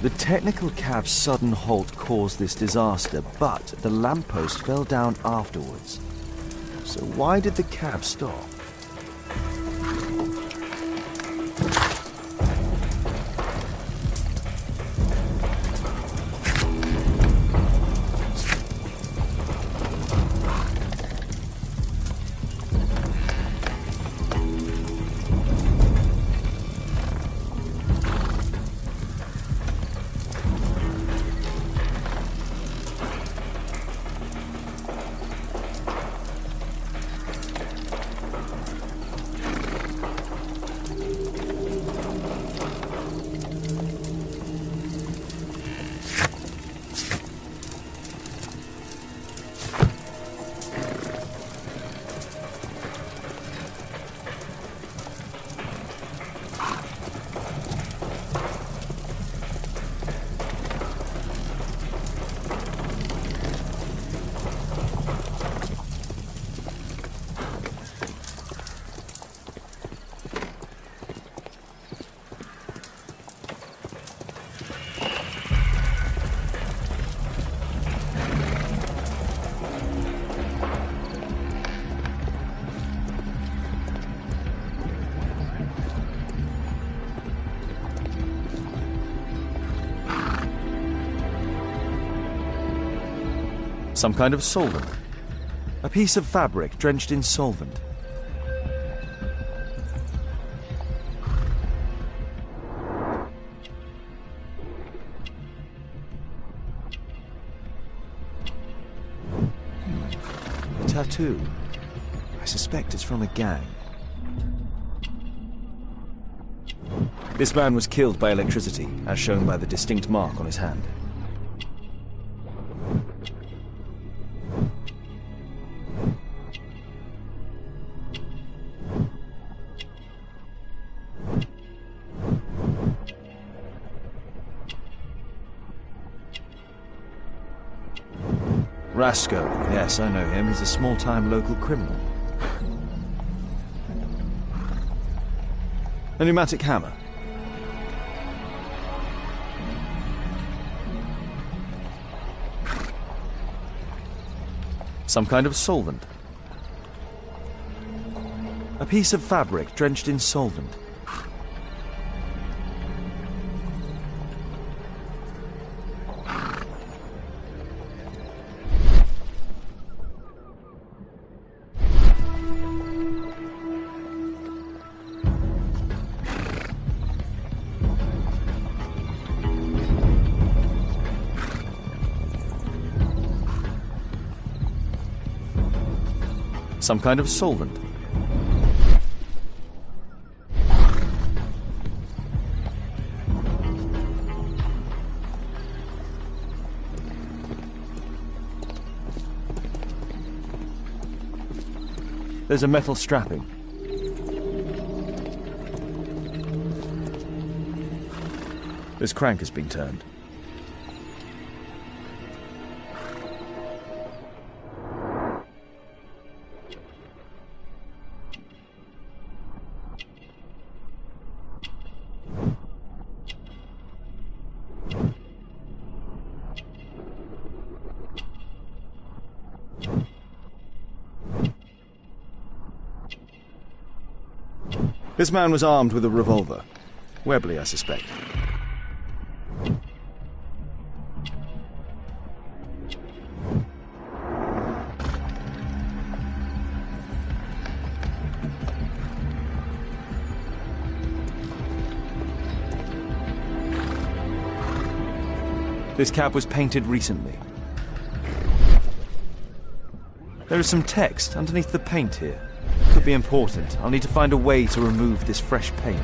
The technical cab's sudden halt caused this disaster, but the lamppost fell down afterwards. So why did the cab stop? Some kind of solvent. A piece of fabric drenched in solvent. A tattoo. I suspect it's from a gang. This man was killed by electricity, as shown by the distinct mark on his hand. Rasco. Yes, I know him. He's a small-time local criminal. A pneumatic hammer. Some kind of solvent. A piece of fabric drenched in solvent. Some kind of solvent. There's a metal strapping. This crank has been turned. This man was armed with a revolver. Webley, I suspect. This cab was painted recently. There is some text underneath the paint here. Could be important. I'll need to find a way to remove this fresh paint.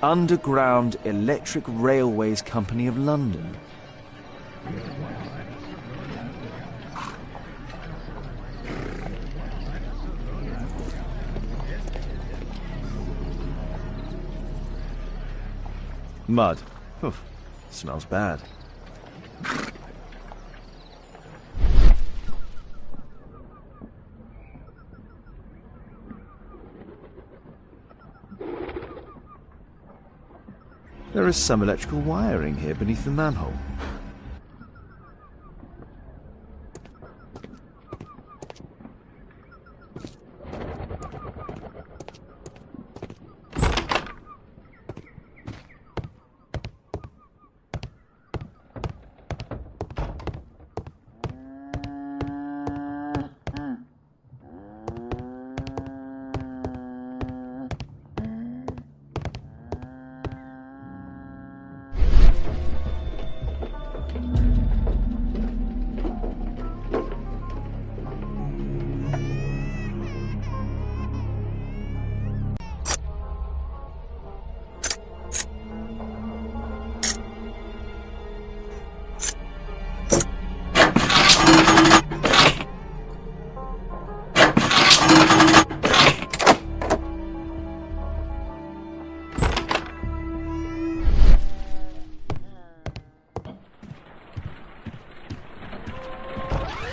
Underground Electric Railways Company of London. Mud. Oof. Smells bad. There is some electrical wiring here beneath the manhole.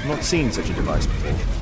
I've not seen such a device before.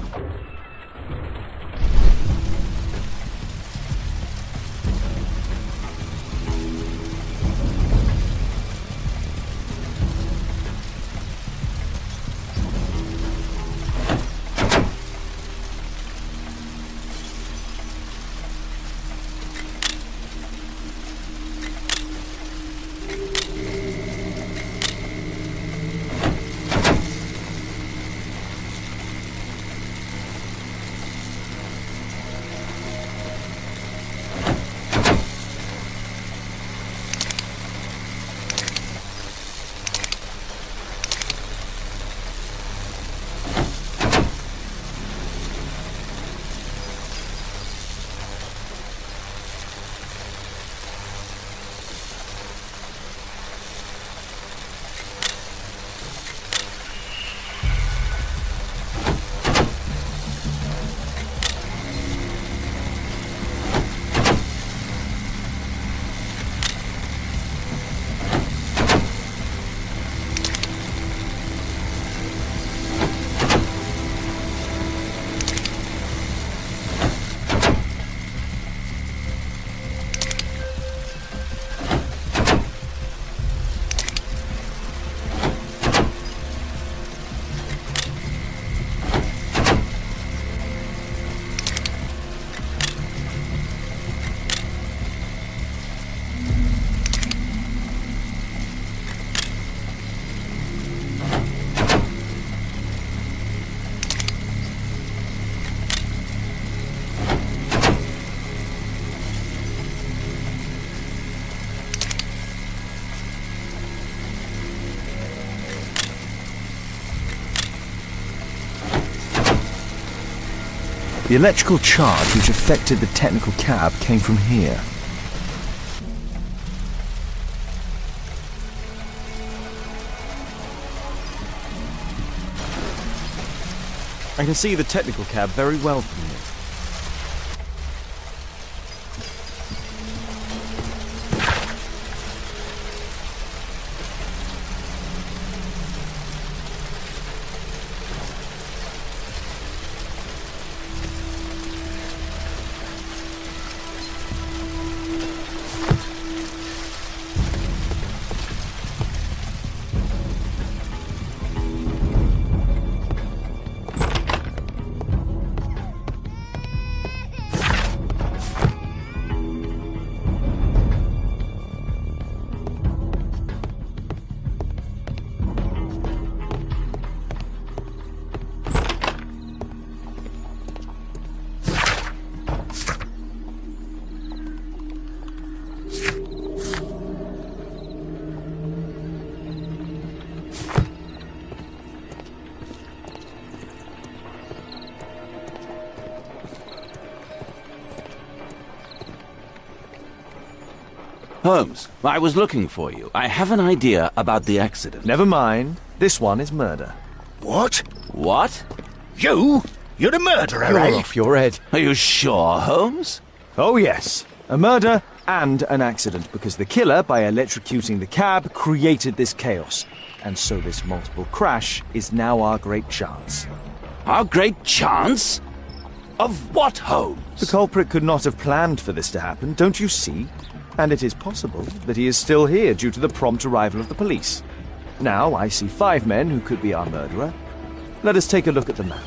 The electrical charge which affected the technical cab came from here. I can see the technical cab very well from here. Holmes, I was looking for you. I have an idea about the accident. Never mind. This one is murder. What? What? You? You're the murderer, You're eh? off your head. Are you sure, Holmes? Oh, yes. A murder and an accident, because the killer, by electrocuting the cab, created this chaos. And so this multiple crash is now our great chance. Our great chance? Of what, Holmes? The culprit could not have planned for this to happen, don't you see? And it is possible that he is still here due to the prompt arrival of the police. Now I see 5 men who could be our murderer. Let us take a look at the map.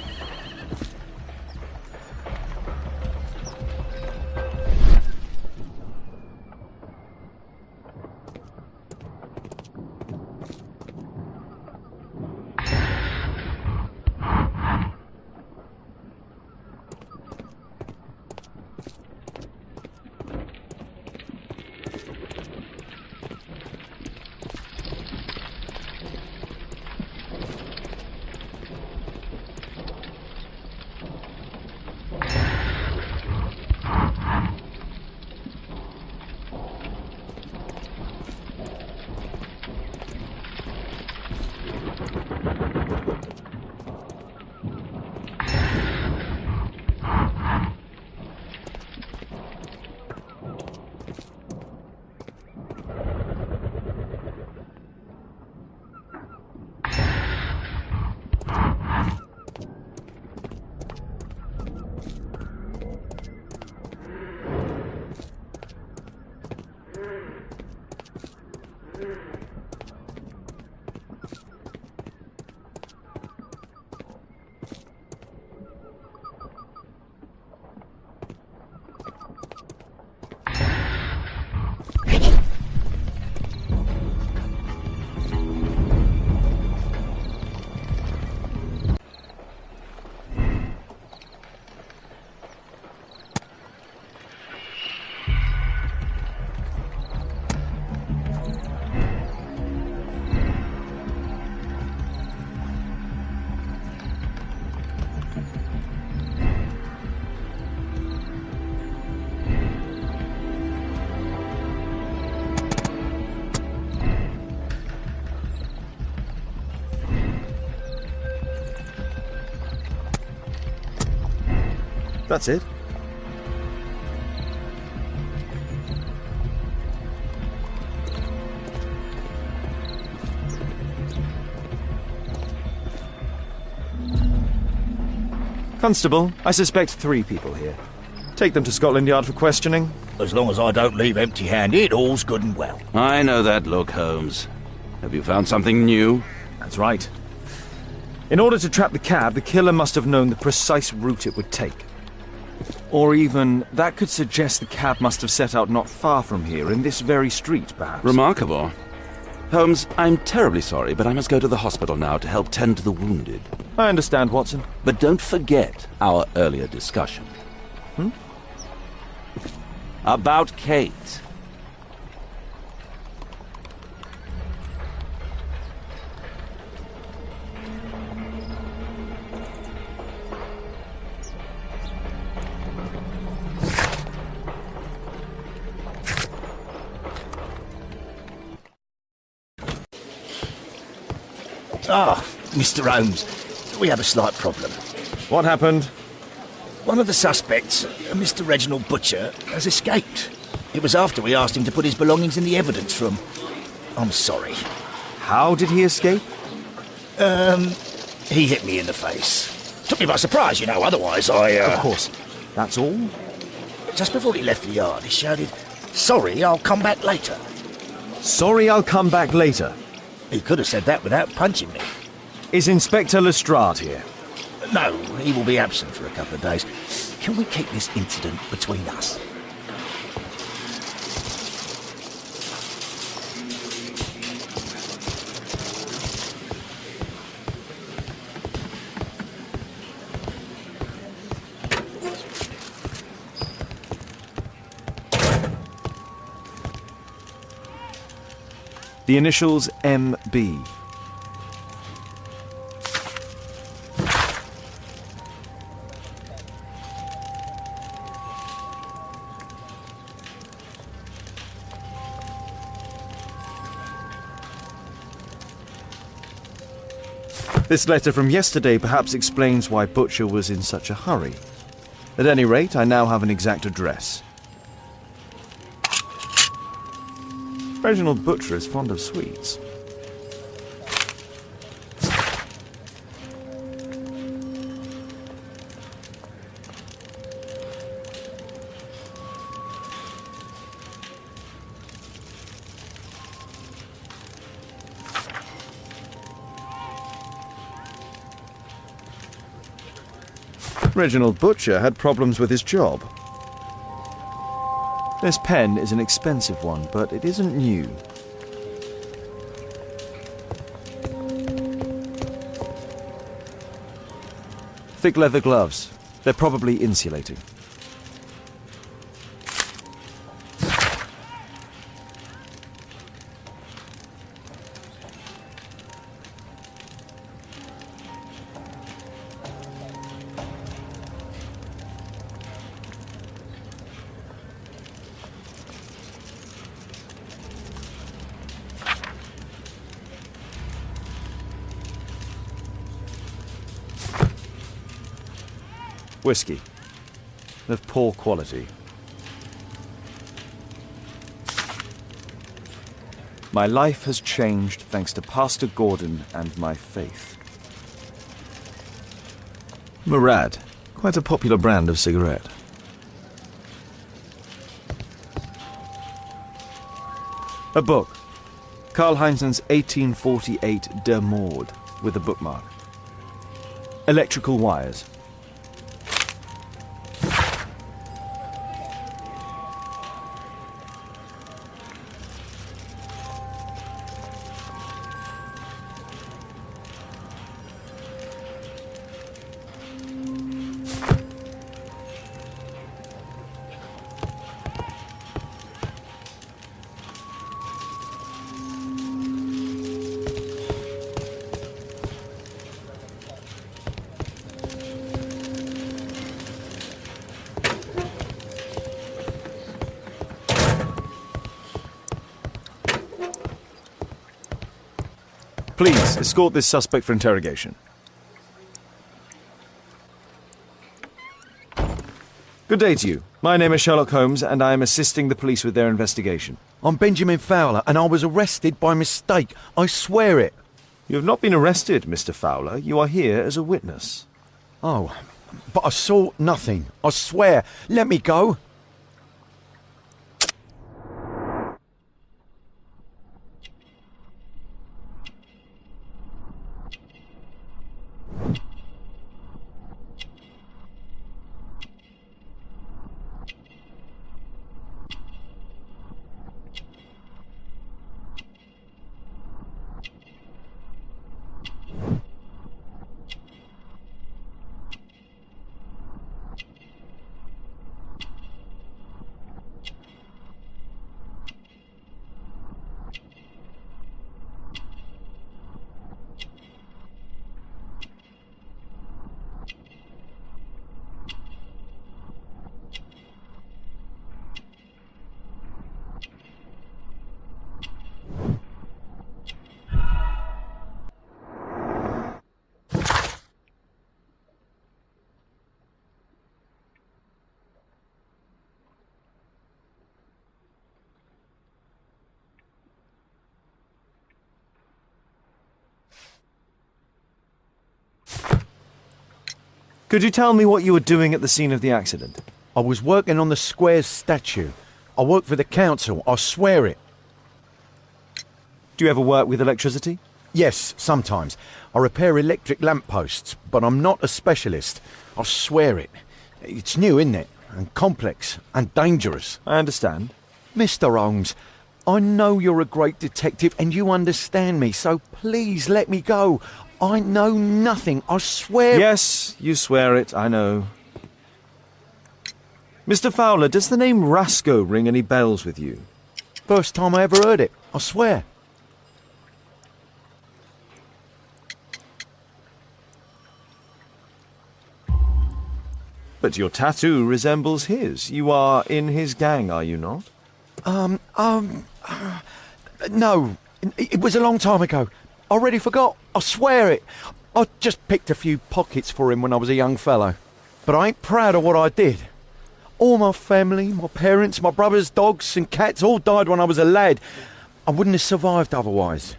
That's it. Constable, I suspect 3 people here. Take them to Scotland Yard for questioning. As long as I don't leave empty-handed, all's good and well. I know that look, Holmes. Have you found something new? That's right. In order to trap the cab, the killer must have known the precise route it would take. Or even, that could suggest the cab must have set out not far from here, in this very street, perhaps. Remarkable. Holmes, I'm terribly sorry, but I must go to the hospital now to help tend to the wounded. I understand, Watson. But don't forget our earlier discussion. About Kate. Ah, Mr. Holmes, we have a slight problem. What happened? One of the suspects, Mr. Reginald Butcher, has escaped. It was after we asked him to put his belongings in the evidence room. I'm sorry. How did he escape? He hit me in the face. Took me by surprise, you know, otherwise I, Of course. That's all? Just before he left the yard, he shouted, "Sorry, I'll come back later." Sorry, I'll come back later. He could have said that without punching me. Is Inspector Lestrade here? No, he will be absent for a couple of days. Can we keep this incident between us? The initials MB. This letter from yesterday perhaps explains why Butcher was in such a hurry. At any rate, I now have an exact address. Reginald Butcher is fond of sweets. Reginald Butcher had problems with his job. This pen is an expensive one, but it isn't new. Thick leather gloves. They're probably insulating. Whiskey. Of poor quality. My life has changed thanks to Pastor Gordon and my faith. Murad. Quite a popular brand of cigarette. A book. Karl Heinzen's 1848 Der Mord, with a bookmark. Electrical wires. Please, escort this suspect for interrogation. Good day to you. My name is Sherlock Holmes, and I am assisting the police with their investigation. I'm Benjamin Fowler, and I was arrested by mistake. I swear it. You have not been arrested, Mr. Fowler. You are here as a witness. Oh, but I saw nothing. I swear. Let me go. Could you tell me what you were doing at the scene of the accident? I was working on the square's statue. I work for the council. I swear it. Do you ever work with electricity? Yes, sometimes. I repair electric lampposts, but I'm not a specialist. I swear it. It's new, isn't it? And complex and dangerous. I understand. Mr. Holmes, I know you're a great detective and you understand me, so please let me go. I know nothing, I swear. Yes, you swear it, I know. Mr. Fowler, does the name Rasco ring any bells with you? First time I ever heard it, I swear. But your tattoo resembles his. You are in his gang, are you not? No. It was a long time ago. I already forgot. I swear it. I just picked a few pockets for him when I was a young fellow. But I ain't proud of what I did. All my family, my parents, my brothers, dogs and cats all died when I was a lad. I wouldn't have survived otherwise.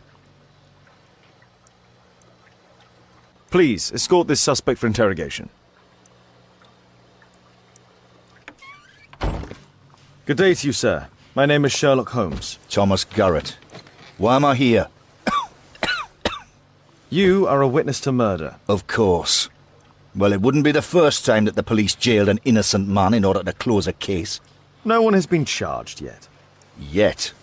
Please, escort this suspect for interrogation. Good day to you, sir. My name is Sherlock Holmes. Thomas Garrett. Why am I here? You are a witness to murder. Of course. Well, it wouldn't be the first time that the police jailed an innocent man in order to close a case. No one has been charged yet. Yet.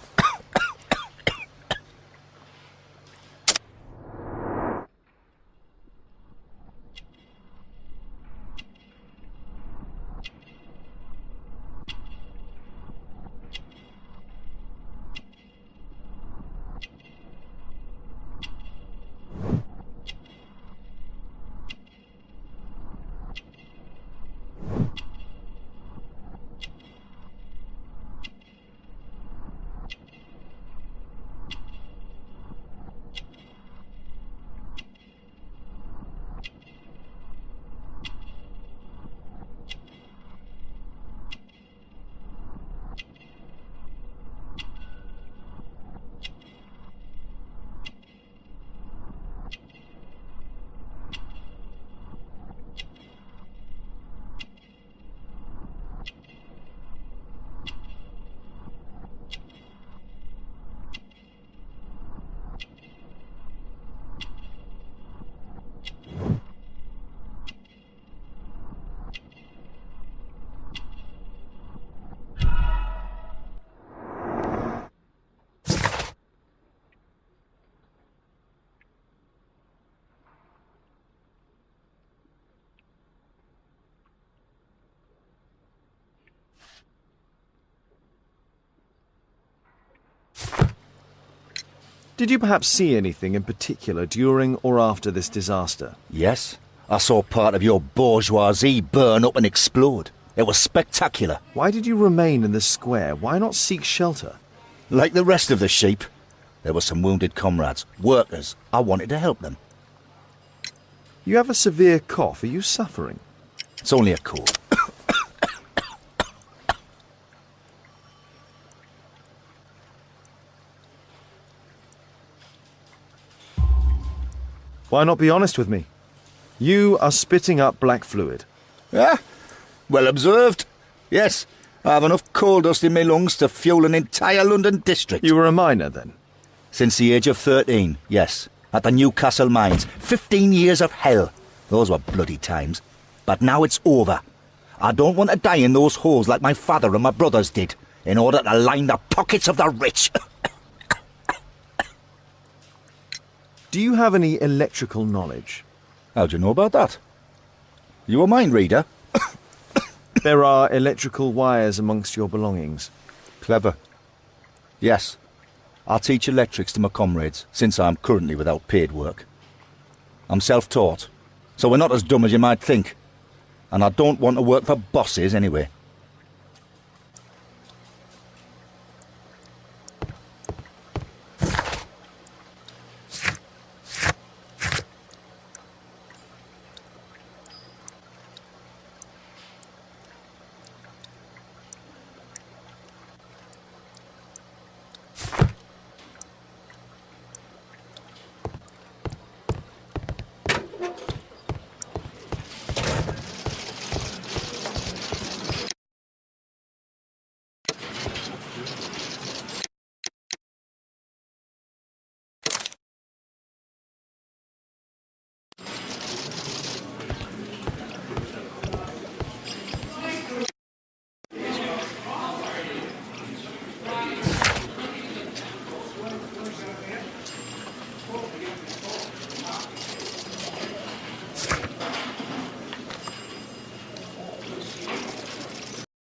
Did you perhaps see anything in particular during or after this disaster? Yes, I saw part of your bourgeoisie burn up and explode. It was spectacular. Why did you remain in the square? Why not seek shelter? Like the rest of the sheep, there were some wounded comrades, workers. I wanted to help them. You have a severe cough. Are you suffering? It's only a cold. Why not be honest with me? You are spitting up black fluid. Ah, well observed. Yes, I have enough coal dust in my lungs to fuel an entire London district. You were a miner, then? Since the age of 13, yes. At the Newcastle mines. 15 years of hell. Those were bloody times. But now it's over. I don't want to die in those holes like my father and my brothers did, in order to line the pockets of the rich. Do you have any electrical knowledge? How do you know about that? You a mind reader? There are electrical wires amongst your belongings. Clever. Yes. I teach electrics to my comrades, since I'm currently without paid work. I'm self-taught, so we're not as dumb as you might think. And I don't want to work for bosses anyway.